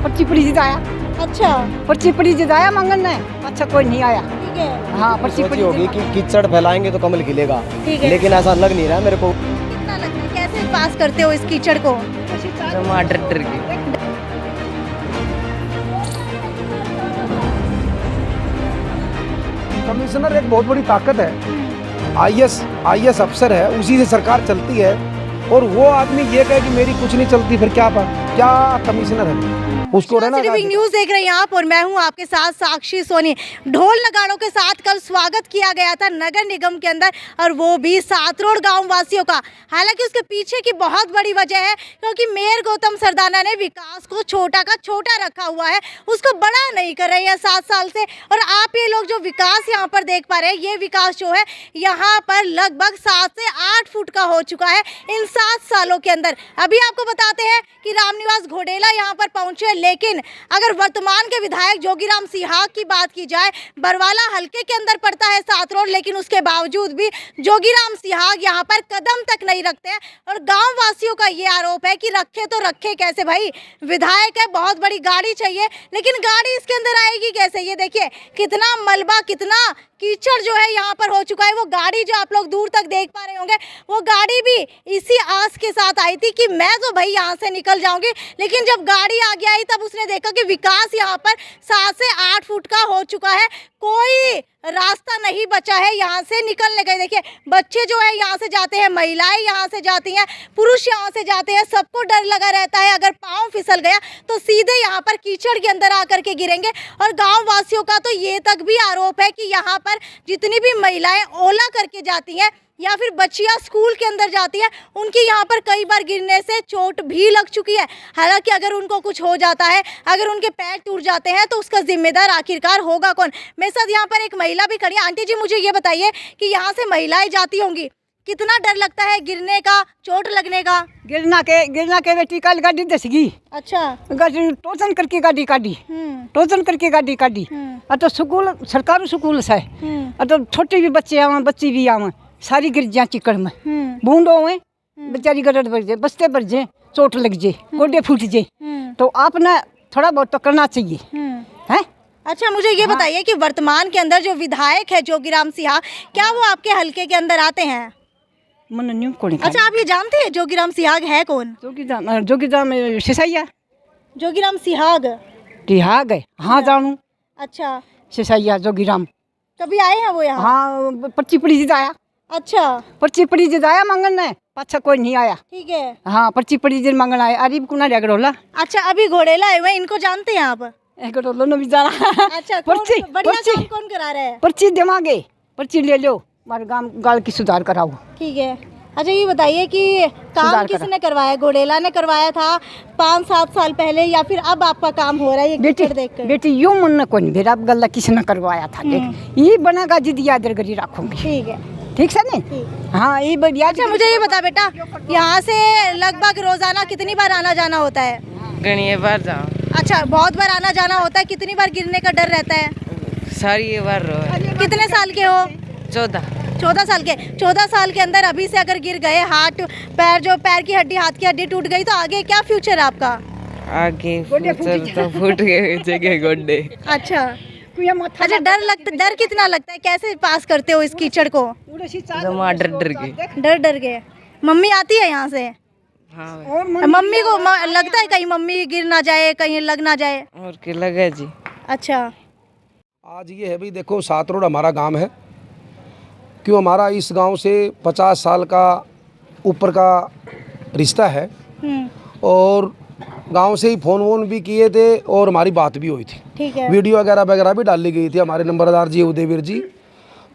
पर्ची पड़ी जिताया। अच्छा पर्ची पड़ी जिताया मंगन ने। अच्छा कोई नहीं आया। ठीक है। हाँ पर्ची सोची पड़ी होगी कि कीचड़ फैलाएंगे तो कमल खिलेगा, ठीक है। लेकिन ऐसा लग नहीं रहा मेरे को। कितना लगता है कैसे पास करते हो इस कीचड़ को? डर डर के। कमिश्नर एक बहुत बड़ी ताकत है। आईएएस अफसर है, उसी से सरकार चलती है। और वो आदमी ये कहे कि मेरी कुछ नहीं चलती, फिर क्या कमिश्नर है उसको रहना। बिग न्यूज देख रहे हैं आप और मैं हूं आपके साथ साक्षी सोनी। ढोल नगाड़ों के साथ कल स्वागत किया गया था नगर निगम के अंदर, और वो भी सातरोड़ गांव वासियों का। हालांकि उसके पीछे की बहुत बड़ी वजह है, क्योंकि मेयर गौतम सरदाना ने विकास को छोटा का छोटा रखा हुआ है, उसको बड़ा नहीं कर रहे हैं 7 साल से। और आप ये लोग जो विकास यहाँ पर देख पा रहे हैं, ये विकास जो है यहाँ पर लगभग 7 से 8 फुट का हो चुका है इन 7 सालों के अंदर। अभी आपको बताते हैं कि रामनिवास घोडेला यहाँ पर पहुंचे, लेकिन अगर वर्तमान के विधायक जोगीराम सिहाग की बात की जाए, बरवाला हलके के अंदर पड़ता है सातरोड़, लेकिन उसके बावजूद भी जोगीराम सिहाग यहाँ पर कदम तक नहीं रखते हैं। और गांव वासियों का ये आरोप है कि रखे तो रखे कैसे भाई, विधायक है, बहुत बड़ी गाड़ी चाहिए, लेकिन गाड़ी इसके अंदर आएगी कैसे? ये देखिए कितना मलबा, कितना कीचड़ जो है यहाँ पर हो चुका है। वो गाड़ी जो आप लोग दूर तक देख पा रहे होंगे, वो गाड़ी भी इसी आस के साथ आई थी कि मैं तो भाई यहाँ से निकल जाऊंगी, लेकिन जब गाड़ी आगे आई तब उसने देखा कि विकास यहाँ पर 7 से 8 फुट का हो चुका है, कोई रास्ता नहीं बचा है यहाँ से निकलने का। देखिए बच्चे जो है यहाँ से जाते हैं, महिलाएं यहाँ से जाती हैं, पुरुष यहाँ से जाते हैं, सबको डर लगा रहता है अगर पाँव फिसल गया तो सीधे यहाँ पर कीचड़ के अंदर आकर के गिरेंगे। और गांव वासियों का तो ये तक भी आरोप है कि यहाँ पर जितनी भी महिलाएं ओला करके जाती हैं या फिर बच्चियां स्कूल के अंदर जाती हैं, उनकी यहाँ पर कई बार गिरने से चोट भी लग चुकी है। हालांकि अगर उनको कुछ हो जाता है, अगर उनके पैर टूट जाते हैं, तो उसका जिम्मेदार आखिरकार होगा कौन? मेरे साथ यहाँ पर एक महिला भी खड़ी है। आंटी जी मुझे ये बताइए कि यहाँ से महिलाएं जाती होंगी, कितना डर लगता है गिरने का, चोट लगने का? गिरना के बेटी कल गाड़ी दस गई। अच्छा गाड़ी टोचन करके गाड़ी काटी। टोचन करके गाड़ी काटी। और तो स्कूल सरकारी स्कूल से, और तो छोटे भी बच्चे आवे, बच्ची भी आवे, सारी गिर जा चिकड़ में, बूंदो में बेचारी गरड़ बढ़ जाए, बस्ते बढ़ जाए, चोट लग जाए, गोडे फूट जाए। तो आपने थोड़ा बहुत तो करना चाहिए है। अच्छा मुझे ये बताइए कि वर्तमान के अंदर जो विधायक है जोगीराम सिहाग, क्या वो आपके हलके के अंदर आते हैं? मन न्यू कौन? अच्छा आप ये जानते हैं जोगीराम सिहाग है कौन? जोगीराम सिसैया। जोगीराम सिहाग तिहाग है, हाँ जानू। अच्छा सिसैया जोगीराम कभी आए हैं वो यहाँ? हाँ पर्ची पड़ी जिताया। अच्छा पर्ची पड़ी जिताया मंगन ने, पाछा कोई नहीं आया। ठीक है। हाँ पर्ची पड़ी जिन मंगन आया। अरीब कुना डगड़ोला। अच्छा अभी घोड़ेला आए हुए हैं, इनको जानते हैं आप? डगड़ोला ने भी जाना। अच्छा पर्ची बढ़िया काम कौन करा रहा है? पर्ची देवांगे, पर्ची ले लो, हमारे गांव गाल की सुधार कराओ। ठीक है। अच्छा ये बताइए कि काम किसने करवाया? घोड़ेला ने करवाया था 5-7 साल पहले, या फिर अब आपका काम हो रहा है ये कीचड़ देखकर? बेटी यूं मन न कोई मेरा गल्ला किसने करवाया था, देख ये बनेगा जिद याद करी रखूंगी। ठीक है ठीक से नहीं? हाँ ये बढ़िया। अच्छा मुझे ये बता बेटा, यहाँ से लगभग रोजाना कितनी बार आना जाना होता है? गणिये बार जाओ। अच्छा बहुत बार आना जाना होता है, कितनी बार गिरने का डर रहता है? सारी बार रो। कितने साल के हो? 14 साल के। 14 साल के अंदर अभी से अगर गिर गए, हाथ पैर, जो पैर की हड्डी, हाथ की हड्डी टूट गई, तो आगे क्या फ्यूचर है आपका? आगे फ्यूचर तो फूट गए जगह गोड्डे। अच्छा अच्छा डर कितना लगता है? कैसे पास करते हो इस कीचड़ को? डर डर के। डर के। मम्मी आती है यहाँ से? हाँ मम्मी को लगता है कहीं मम्मी गिर ना जाए, कहीं लग ना जाए? और के लगा जी। अच्छा आज ये है भाई, देखो सातरोड़ हमारा गांव है। क्यों हमारा इस गांव से 50 साल का ऊपर का रिश्ता है, और गांव से ही फ़ोन वोन भी किए थे और हमारी बात भी हुई थी। ठीक है। वीडियो वगैरह भी डाली गई थी हमारे नंबरदार जी उदयवीर जी।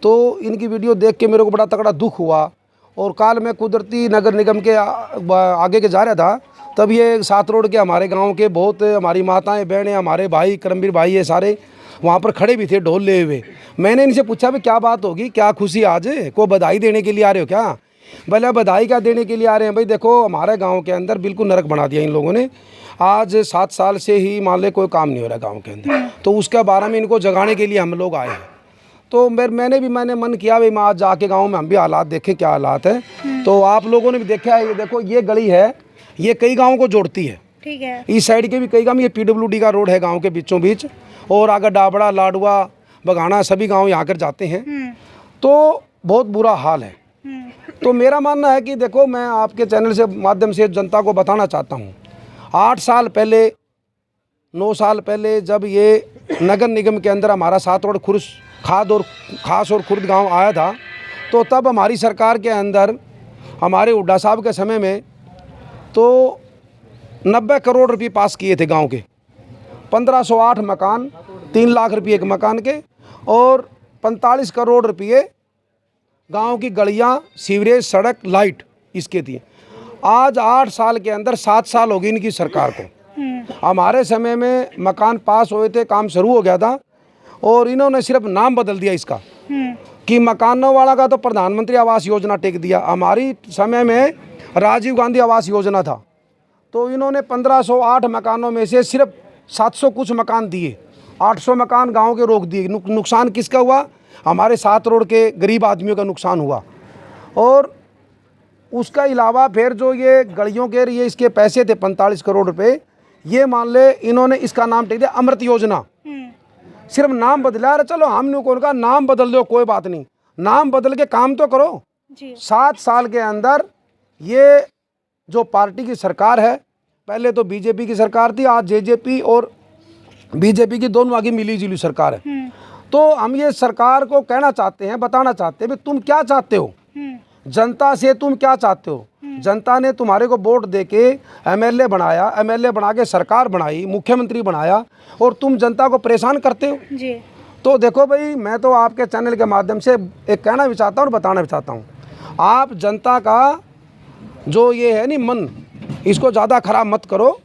तो इनकी वीडियो देख के मेरे को बड़ा तगड़ा दुख हुआ। और कल मैं कुदरती नगर निगम के आगे के जा रहा था, तब ये सातरोड़ के हमारे गांव के बहुत हमारी माताएं बहनें, हमारे भाई करमवीर भाई, ये सारे वहाँ पर खड़े भी थे ढोल ले हुए। मैंने इनसे पूछा भाई क्या बात होगी, क्या खुशी आज है, को बधाई देने के लिए आ रहे हो क्या? भले बधाई क्या देने के लिए आ रहे हैं भाई, देखो हमारे गांव के अंदर बिल्कुल नरक बना दिया इन लोगों ने। आज 7 साल से ही मान ले कोई काम नहीं हो रहा गांव के अंदर, तो उसके बारे में इनको जगाने के लिए हम लोग आए हैं। तो मैंने मन किया भाई मैं आज जाके गाँव में हम भी हालात देखें क्या हालात है। तो आप लोगों ने भी देखा है, ये देखो ये गली है, ये कई गाँव को जोड़ती है। ठीक है। इस साइड के भी कई गाँव, ये PWD का रोड है गांव के बीचों बीच, और अगर डाबड़ा, लाडवा, बघाना सभी गांव यहाँ कर जाते हैं तो बहुत बुरा हाल है। तो मेरा मानना है कि देखो, मैं आपके चैनल से माध्यम से जनता को बताना चाहता हूँ, 8 साल पहले 9 साल पहले जब ये नगर निगम के अंदर हमारा सातवड़ खास और खुर्द गांव आया था, तो तब हमारी सरकार के अंदर हमारे हुड्डा साहब के समय में तो 90 करोड़ रुपये पास किए थे गांव के, 1508 मकान, 3 लाख रुपये एक मकान के, और 45 करोड़ रुपये गांव की गलियां, सीवरेज, सड़क, लाइट इसके दिए। आज 8 साल के अंदर 7 साल हो गई इनकी सरकार को। हमारे समय में मकान पास हुए थे, काम शुरू हो गया था, और इन्होंने सिर्फ नाम बदल दिया इसका कि मकानों वाला का तो प्रधानमंत्री आवास योजना टेक दिया। हमारी समय में राजीव गांधी आवास योजना था, तो इन्होंने 1508 मकानों में से सिर्फ 700 कुछ मकान दिए, 800 मकान गांव के रोक दिए। नुकसान किसका हुआ? हमारे 7 रोड के गरीब आदमियों का नुकसान हुआ। और उसका अलावा फिर जो ये गलियों के लिए इसके पैसे थे 45 करोड़ रुपए, ये मान ले इन्होंने इसका नाम टेक दिया अमृत योजना। सिर्फ नाम बदला। अरे चलो, हमने उनका नाम बदल दो, कोई बात नहीं, नाम बदल के काम तो करो। 7 साल के अंदर ये जो पार्टी की सरकार है, पहले तो बीजेपी की सरकार थी, आज जेजेपी और बीजेपी की दोनों आगे मिली जुली सरकार है। तो हम ये सरकार को कहना चाहते हैं, बताना चाहते हैं, तुम क्या चाहते हो, जनता से तुम क्या चाहते हो। जनता ने तुम्हारे को वोट देके एमएलए बनाया, एमएलए बना के सरकार बनाई, मुख्यमंत्री बनाया, और तुम जनता को परेशान करते हो जी। तो देखो भाई, मैं तो आपके चैनल के माध्यम से एक कहना भी चाहता हूँ और बताना भी चाहता हूँ, आप जनता का जो ये है नी मन, इसको ज़्यादा ख़राब मत करो,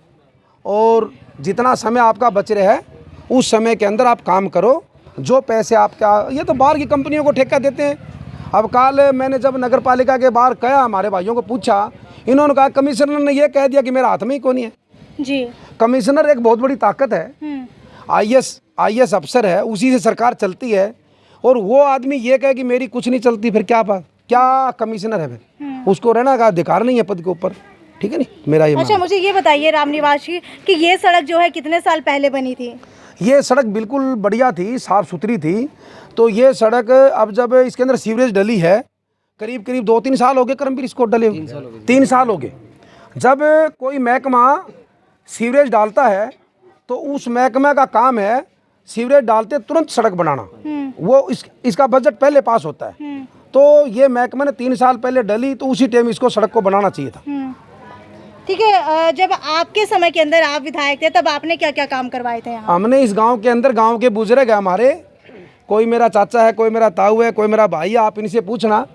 और जितना समय आपका बच रहा है उस समय के अंदर आप काम करो। जो पैसे आपका, ये तो बाहर की कंपनियों को ठेका देते हैं। अब कल मैंने जब नगर पालिका के बाहर कहा, हमारे भाइयों को पूछा, इन्होंने कहा कमिश्नर ने ये कह दिया कि मेरा हाथ में ही कौन है जी। कमिश्नर एक बहुत बड़ी ताकत है, आईएएस अफसर है, उसी से सरकार चलती है, और वो आदमी ये कहे कि मेरी कुछ नहीं चलती, फिर क्या कमिश्नर है? फिर उसको रहना का अधिकार नहीं है पद के ऊपर, ठीक है नहीं मेरा ये। अच्छा, मुझे ये बताइए रामनिवास जी कि ये सड़क जो है कितने साल पहले बनी थी? ये सड़क बिल्कुल बढ़िया थी, साफ़ सुथरी थी। तो ये सड़क अब जब इसके अंदर सीवरेज डली है, करीब 2-3 साल हो गए करमवीर इसको डले, 3 साल हो गए। जब कोई महकमा सीवरेज डालता है तो उस महकमे का काम है सीवरेज डालते तुरंत सड़क बनाना, वो इसका बजट पहले पास होता है। तो ये महकमे ने 3 साल पहले डली, तो उसी टाइम इसको सड़क को बनाना चाहिए था। ठीक है, जब आपके समय के अंदर आप विधायक थे तब आपने क्या क्या काम करवाए थे यहाँ? हमने इस गांव के अंदर, गांव के बुजुर्ग है हमारे, कोई मेरा चाचा है, कोई मेरा ताऊ है, कोई मेरा भाई है, आप इनसे पूछना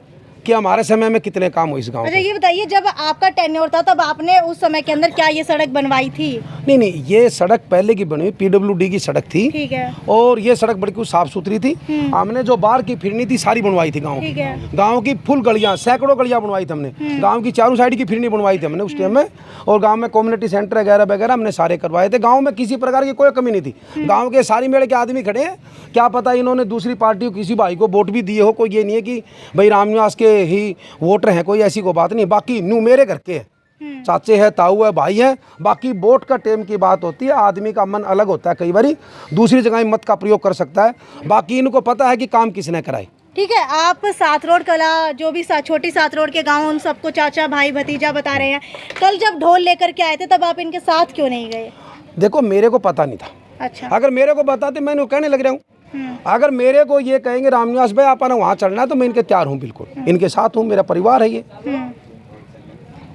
कि हमारे समय में कितने काम हुए इस गांव। अच्छा, ये बताइए, जब आपका टेन्योर था तब आपने उस समय के अंदर क्या ये सड़क बनवाई थी? नहीं, ये सड़क पहले की बनी हुई PWD की सड़क थी। ठीक है। और ये सड़क बड़ी कुछ साफ सुथरी थी। हमने जो बाहर की फिरनी थी सारी बनवाई थी गाँव की। गाँव की फुल गलियाँ, सैकड़ों गलियाँ बनवाई थी हमने। गाँव की चारों साइड की फिरनी बनवाई थी हमने उस टाइम में। और गाँव में कम्युनिटी सेंटर वगैरह वगैरह हमने सारे करवाए थे। गाँव में किसी प्रकार की कोई कमी नहीं थी। गाँव के सारी मेले के आदमी खड़े हैं, क्या पता इन्होंने दूसरी पार्टी किसी भाई को वोट भी दिए हो, कोई ये नहीं है कि भाई रामनिवास के ही वोटर हैं, कोई ऐसी कोई बात नहीं। बाकी न्यू मेरे घर के चाचे हैं, ताऊ है, भाई हैं। बाकी वोट का टाइम की बात होती है, आदमी का मन अलग होता है, कई बारी दूसरी जगह मत का प्रयोग कर सकता है। बाकी इनको पता है कि काम किसने कराए। ठीक है, आप सात रोड कला, जो भी छोटी सात रोड के गांव, उन सबको चाचा भाई भतीजा बता रहे हैं। कल जब ढोल लेकर के आए थे तब आप इनके साथ क्यों नहीं गए? देखो, मेरे को पता नहीं था। अच्छा, अगर मेरे को बताते मैं कहने लग रहा हूँ। अगर मेरे को ये कहेंगे रामनिवास भाई आपने वहाँ चलना है, तो मैं इनके तैयार हूँ, बिल्कुल इनके साथ हूँ, मेरा परिवार है ये।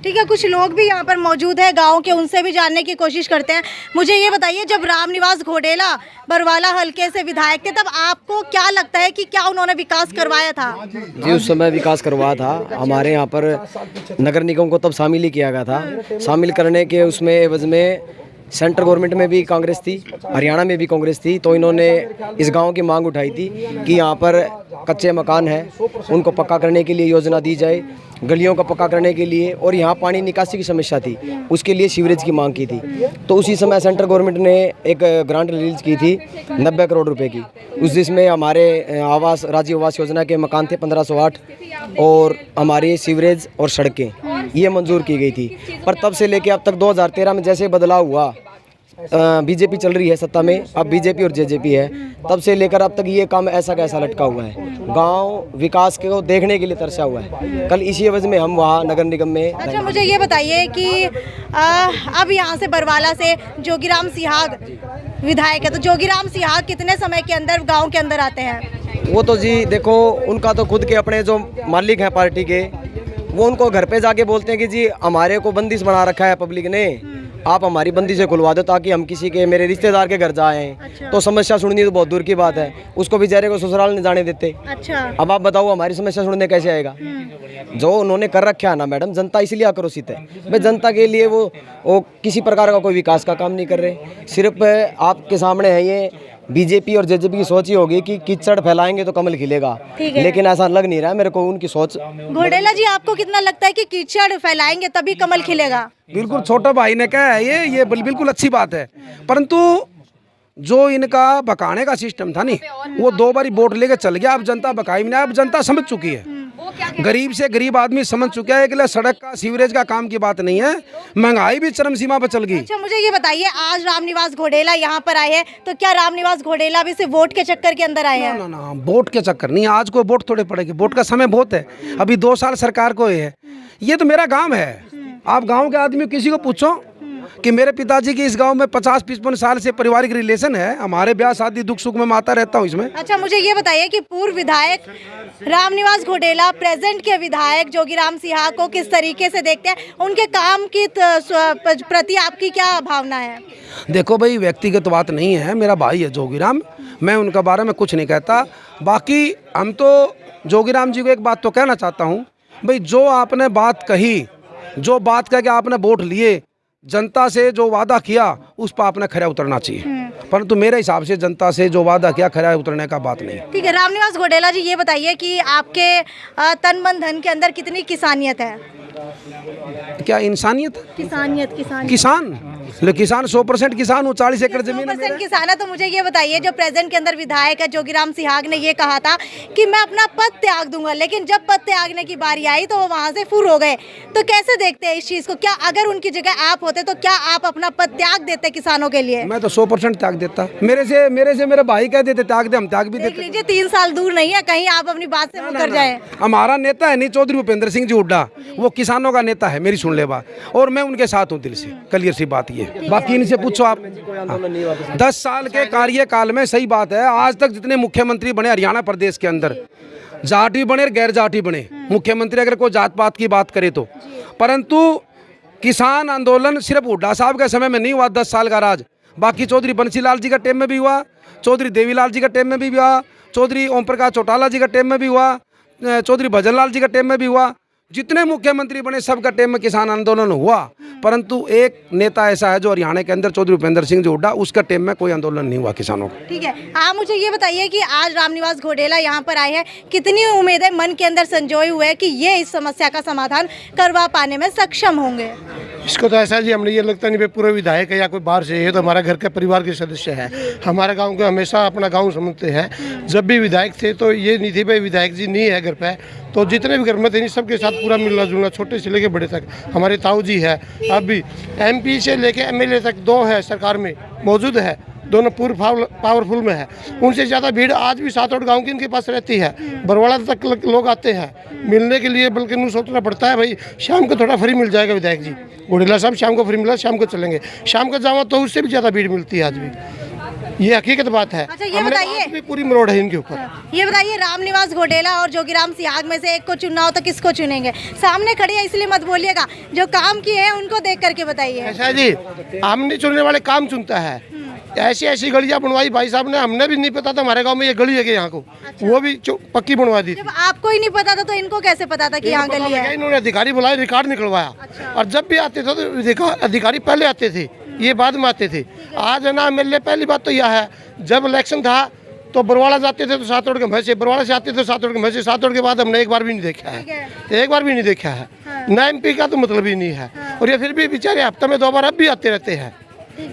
ठीक है, कुछ लोग भी यहाँ पर मौजूद है गांव के, उनसे भी जानने की कोशिश करते हैं। मुझे ये बताइए, जब रामनिवास घोडेला बरवाला हल्के से विधायक थे तब आपको क्या लगता है कि क्या उन्होंने विकास करवाया था? जी, उस समय विकास करवाया था। हमारे यहाँ पर नगर निगम को तब शामिल ही किया गया था। शामिल करने के उसमें एवज में सेंट्रल गवर्नमेंट में भी कांग्रेस थी, हरियाणा में भी कांग्रेस थी। तो इन्होंने इस गांव की मांग उठाई थी कि यहाँ पर कच्चे मकान हैं, उनको पक्का करने के लिए योजना दी जाए, गलियों का पक्का करने के लिए। और यहाँ पानी निकासी की समस्या थी, उसके लिए सीवरेज की मांग की थी। तो उसी समय सेंट्रल गवर्नमेंट ने एक ग्रांट रिलीज की थी 90 करोड़ रुपए की। उस जिसमें हमारे आवास, राज्य आवास योजना के मकान थे 1508, और हमारी सीवरेज और सड़कें ये मंजूर की गई थी। पर तब से लेके अब तक 2013 में जैसे बदलाव हुआ, बीजेपी चल रही है सत्ता में, अब बीजेपी और जेजेपी है, तब से लेकर अब तक ये काम ऐसा कैसा लटका हुआ है। गांव विकास को देखने के लिए तरसा हुआ है। कल इसी एवज में हम वहाँ नगर निगम में। अच्छा, मुझे ये बताइए कि अब यहाँ से बरवाला से जोगीराम सिहाग विधायक है, तो जोगीराम सिहाग कितने समय के अंदर गाँव के अंदर आते हैं? वो तो जी देखो, उनका तो खुद के अपने जो मालिक हैं पार्टी के, वो उनको घर पे जाके बोलते हैं कि जी हमारे को बंदिश बना रखा है पब्लिक ने, आप हमारी बंदी से खुलवा दो ताकि हम किसी के मेरे रिश्तेदार के घर जाएं। अच्छा। तो समस्या सुननी तो बहुत दूर की बात है, उसको बेचारे को ससुराल नहीं जाने देते। अच्छा। अब आप बताओ हमारी समस्या सुनने कैसे आएगा? जो उन्होंने कर रखा है ना मैडम, जनता इसलिए आक्रोशित है। भाई जनता के लिए वो किसी प्रकार का कोई विकास का काम नहीं कर रहे। सिर्फ आपके सामने है ये बीजेपी और जेजेपी की सोच ही होगी कि कीचड़ फैलाएंगे तो कमल खिलेगा, लेकिन ऐसा लग नहीं रहा है मेरे को उनकी सोच। घोडेला जी, आपको कितना लगता है कि कीचड़ फैलाएंगे तभी कमल खिलेगा? बिल्कुल, छोटा भाई ने कहा है ये बिल्कुल अच्छी बात है, परंतु जो इनका बकाने का सिस्टम था नहीं, वो 2 बारी वोट लेके चल गया। अब जनता बकाई में, अब जनता समझ चुकी है, गरीब से गरीब आदमी समझ चुका है कि सड़क का सीवरेज का काम की बात नहीं है, महंगाई भी चरम सीमा पर चल गई। अच्छा, मुझे ये बताइए, आज रामनिवास घोडेला यहाँ पर आए हैं, तो क्या रामनिवास घोडेला भी सिर्फ वोट के चक्कर के अंदर आए हैं? ना ना, वोट के चक्कर नहीं, आज कोई वोट थोड़े पड़ेगी, वोट का समय बहुत है, अभी 2 साल सरकार को है। ये तो मेरा गाँव है, आप गाँव के आदमी किसी को पूछो कि मेरे पिताजी की इस गांव में 50-55 साल से पारिवारिक रिलेशन है, हमारे ब्याह शादी दुख सुख में मैं आता रहता हूँ इसमें। अच्छा, मुझे ये बताइए कि पूर्व विधायक रामनिवास घोडेला प्रेजेंट के विधायक जोगीराम सिहाग को किस तरीके से देखते हैं, उनके काम की प्रति आपकी क्या भावना है? देखो भाई, व्यक्तिगत बात नहीं है, मेरा भाई है जोगीराम, मैं उनके बारे में कुछ नहीं कहता। बाकी हम तो जोगीराम जी को एक बात तो कहना चाहता हूँ, भाई जो आपने बात कही, जो बात कह के आपने वोट लिए, जनता से जो वादा किया उस पर आपने खरा उतरना चाहिए, परंतु मेरे हिसाब से जनता से जो वादा किया खरा उतरने का बात नहीं। ठीक है, रामनिवास घोडेला जी, ये बताइए कि आपके तन मन धन के अंदर कितनी किसानियत है? क्या इंसानियत? किसानियत, किसान 100% किसान हूँ, 40 एकड़ जमीन है। 100% किसान है। तो मुझे ये बताइए, जो प्रेजेंट के अंदर विधायक है जोगीराम सिहाग ने ये कहा था कि मैं अपना पद त्याग दूंगा, लेकिन जब पद त्यागने की बारी आई तो वो वहाँ से फुर हो गए। तो कैसे देखते हैं इस चीज़ को? क्या अगर उनकी जगह आप होते तो क्या आप अपना पद त्याग देते किसानों के लिए? मैं तो 100% त्याग देता। मेरे से मेरे भाई कह देते त्याग दे, हम त्याग भी देते। लीजिए, 3 साल दूर नहीं है, कहीं आप अपनी बात से मुकर जाए। हमारा नेता है नहीं चौधरी भूपेंद्र सिंह जी हुड्डा, वो किसानों का नेता है, मेरी सुन ले बात, और मैं उनके साथ हूँ दिल से, क्लियर सी बात ये। बाकी इनसे पूछो आप, 10 साल के कार्यकाल में, सही बात है, आज तक जितने मुख्यमंत्री बने हरियाणा प्रदेश के अंदर, जाटी बने और गैर जाटी बने मुख्यमंत्री, अगर कोई जात पात की बात करे तो, परंतु किसान आंदोलन सिर्फ हुड्डा साहब के समय में नहीं हुआ 10 साल का राज। बाकी चौधरी बंसीलाल जी का टाइम में भी हुआ, चौधरी देवीलाल जी का टाइम में भी हुआ, चौधरी ओम प्रकाश चौटाला जी का टाइम में भी हुआ, चौधरी भजनलाल जी का टाइम में भी हुआ। जितने मुख्यमंत्री बने सबका टाइम में किसान आंदोलन हुआ, परंतु एक नेता ऐसा है जो हरियाणा के अंदर चौधरी भूपेंद्र सिंह जी हुड्डा, उसका टाइम में कोई आंदोलन नहीं हुआ किसानों का। ठीक है, आप मुझे ये बताइए कि आज रामनिवास घोडेला यहाँ पर आए हैं, कितनी उम्मीदें मन के अंदर संजोए हुए हैं कि ये इस समस्या का समाधान करवा पाने में सक्षम होंगे? इसको तो ऐसा जी, हमें ये लगता नहीं पूरा विधायक है या कोई बाहर से, ये तो हमारा घर के परिवार के सदस्य है। हमारे गांव को हमेशा अपना गांव समझते हैं। जब भी विधायक थे तो ये नहीं थी भाई विधायक जी नहीं है घर पे, तो जितने भी घर में थे सबके साथ पूरा मिलना जुलना, छोटे से लेके बड़े तक। हमारे ताऊ जी है, अब भी MP से लेके MLA तक 2 है सरकार में मौजूद है, दोनों पूर्व पावरफुल में है। उनसे ज़्यादा भीड़ आज भी 7-8 गाँव की इनके पास रहती है। बरवाड़ा तक लोग आते हैं मिलने के लिए, बल्कि उन्हें सोचना पड़ता है भाई शाम को थोड़ा फ्री मिल जाएगा विधायक जी घोडेला साहब, शाम को फ्री मिला, शाम को चलेंगे, शाम को जाओ तो उससे भी ज़्यादा भीड़ मिलती है आज भी, ये हकीकत बात है। अच्छा, ये बताइए, भी पूरी मरोड़ है इनके ऊपर। ये बताइए, रामनिवास घोडेला और जोगीराम सिहाग में से एक को चुनना हो तो किसको चुनेंगे? सामने खड़े हैं इसलिए मत बोलिएगा, जो काम किए हैं उनको देख करके बताइए। ऐसा है जी, हमने चुनने वाले काम चुनता है। ऐसी गलियां बनवाई भाई साहब ने, हमने भी नहीं पता था हमारे गांव में ये गली है कि यहाँ को। अच्छा। वो भी पक्की बनवा दी। जब आपको ही नहीं पता था तो इनको कैसे पता था कि यहाँ गली है? इन्होंने अधिकारी बुलाए, रिकॉर्ड निकलवाया। अच्छा। और जब भी आते थे तो अधिकारी पहले आते थे, ये बाद में आते थे। आज है ना MLA, पहली बात तो यह है, जब इलेक्शन था तो बरवाड़ा जाते थे तो 7 रोड के भैंसे, बरवाड़ा से आते थे 7 रोड के भैंसे, 7 रोड के बाद हमने एक बार भी नहीं देखा है, एक बार भी नहीं देखा है। ना MP का तो मतलब ही नहीं है। और ये फिर भी बेचारे हफ्ते में 2 बार अब भी आते रहते हैं,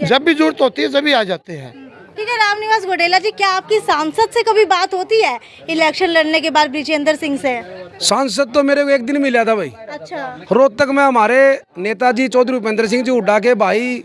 जब भी जरूरत होती है जब भी आ जाते हैं। ठीक है, रामनिवास घोडेला जी, क्या आपकी सांसद से कभी बात होती है इलेक्शन लड़ने के बाद बृजेंद्र सिंह से? सांसद तो मेरे को एक दिन मिला था भाई, अच्छा। रोहतक में हमारे नेताजी चौधरी भूपेंद्र सिंह जी हुड्डा के भाई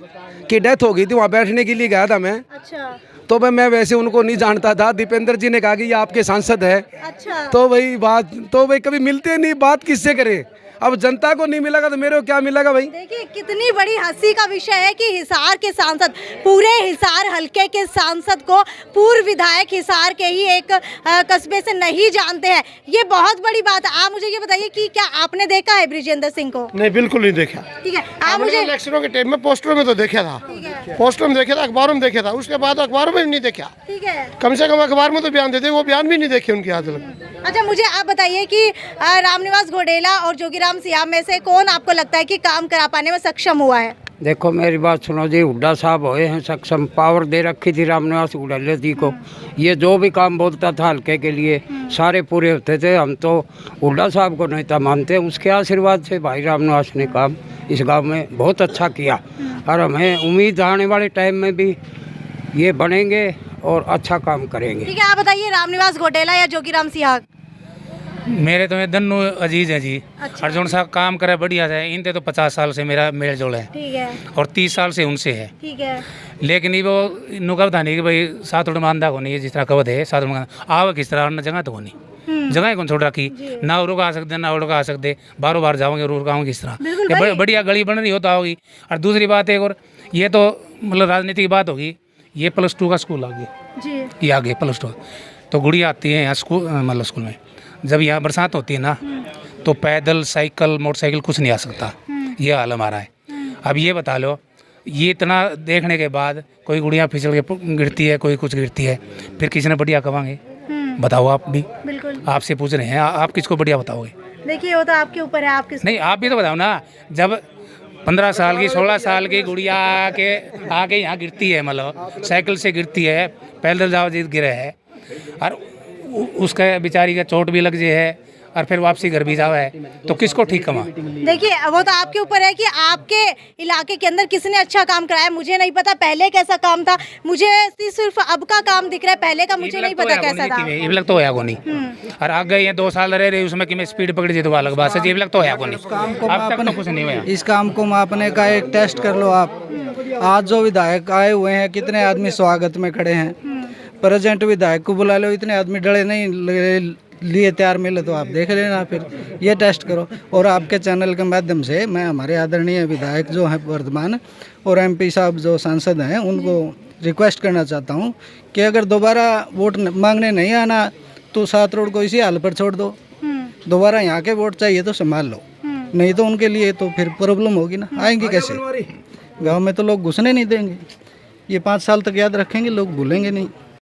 की डेथ हो गई थी, वहाँ बैठने के लिए गया था मैं। अच्छा। तो मैं वैसे उनको नहीं जानता था, दीपेंद्र जी ने कहा कि ये आपके सांसद है। अच्छा। तो भाई कभी मिलते नहीं, बात किससे करे, अब जनता को नहीं मिलेगा तो मेरे को क्या मिलेगा भाई। देखिए कितनी बड़ी हंसी का विषय है कि हिसार के सांसद, पूरे हिसार हलके के सांसद को पूर्व विधायक हिसार के ही एक कस्बे से नहीं जानते हैं। ये बहुत बड़ी बात है। आप मुझे ये बताइए कि क्या आपने देखा है बृजेंद्र सिंह को? नहीं, बिल्कुल नहीं देखा। ठीक है, आप मुझे इलेक्शनों के टाइम में पोस्टरों में तो देखा था, पोस्टरों में देखा था, अखबारों में देखा था, उसके बाद अखबारों में नहीं देखा। ठीक है, कम से कम अखबार में तो बयान देते, वो बयान भी नहीं देखे उनके आज तक। अच्छा मुझे आप बताइए कि रामनिवास घोडेला और जोगीराम सिंह में से कौन आपको लगता है कि काम करा पाने में सक्षम हुआ है? देखो मेरी बात सुनो जी, हुड्डा साहब हुए हैं सक्षम, पावर दे रखी थी रामनिवास घोडेला जी को। ये जो भी काम बोलता था हल्के के लिए सारे पूरे होते थे। हम तो हुड्डा साहब को नहीं था मानते, उसके आशीर्वाद से भाई रामनिवास ने काम इस गांव में बहुत अच्छा किया और हमें उम्मीद आने वाले टाइम में भी ये बनेंगे और अच्छा काम करेंगे। ठीक है, आप बताइए रामनिवास घोडेला या जोगीराम सिंह? मेरे तो ये दोनों अजीज है जी। अच्छा। अर्जुन साहब काम करे बढ़िया है, इनते तो 50 साल से मेरा मेल जोल है। ठीक है। और 30 साल से उनसे है। ठीक है। लेकिन ये वो इन्हों का बताने कि भाई सात उड़ मानदा को नहीं, जिस तरह कवत है सात उड़ आव किस तरह न जगह तो को नहीं, जगह कौन छोड़ रखी ना, उड़ आ सकते ना उड़ आ सकते, बारों बार जाओगे और गाँव किस तरह ये बढ़िया गली बन रही होता होगी। और दूसरी बात एक और, ये तो मतलब राजनीति की बात होगी, ये +2 का स्कूल आ गया जी। ये आगे +2 तो गुड़िया आती है यहाँ स्कूल, मतलब स्कूल में जब यहाँ बरसात होती है ना तो पैदल साइकिल मोटरसाइकिल कुछ नहीं आ सकता, ये हाल हमारा है। अब ये बता लो, ये इतना देखने के बाद कोई गुड़िया फिसल के गिरती है, कोई कुछ गिरती है, फिर किसी ने बढ़िया कहेंगे? बताओ आप भी, बिल्कुल आपसे पूछ रहे हैं, आप किसको बढ़िया बताओगे? देखिए वो तो आपके ऊपर है, आप किस नहीं आप भी तो बताओ ना। जब 15 साल की 16 साल की गुड़िया आके यहाँ गिरती है, मतलब साइकिल से गिरती है, पैदल जाओ जीत गिरे है, और उसका बेचारी का चोट भी लग जाए है और फिर वापसी घर भी जावा है, तो किसको ठीक कमा? देखिए वो तो आपके ऊपर है कि आपके इलाके के अंदर किसने अच्छा काम कराया। मुझे नहीं पता पहले कैसा काम था, मुझे सिर्फ अब का काम दिख रहा है, पहले का मुझे नहीं पता कैसा था। ये लग तो होया को नहीं, और आगे ये 2 साल रह रहे उसमें कि मैं स्पीड पकड़ी तो अलग बात है, ये लग तो होया को नहीं, अब तक तो कुछ नहीं हुआ। इस काम को मापने का एक टेस्ट कर लो आप। आज जो विधायक आए हुए हैं, कितने आदमी स्वागत में खड़े हैं, प्रेजेंट विधायक को बुला लो, इतने आदमी डरे नहीं लिए तैयार मिले तो आप देख लेना, फिर ये टेस्ट करो। और आपके चैनल के माध्यम से मैं हमारे आदरणीय विधायक जो हैं वर्तमान और MP साहब जो सांसद हैं उनको रिक्वेस्ट करना चाहता हूं कि अगर दोबारा वोट मांगने नहीं आना तो 7 रोड को इसी हाल पर छोड़ दो, दोबारा यहाँ के वोट चाहिए तो संभाल लो, नहीं तो उनके लिए तो फिर प्रॉब्लम होगी ना। आएंगे कैसे? गाँव में तो लोग घुसने नहीं देंगे, ये 5 साल तक याद रखेंगे, लोग भूलेंगे नहीं।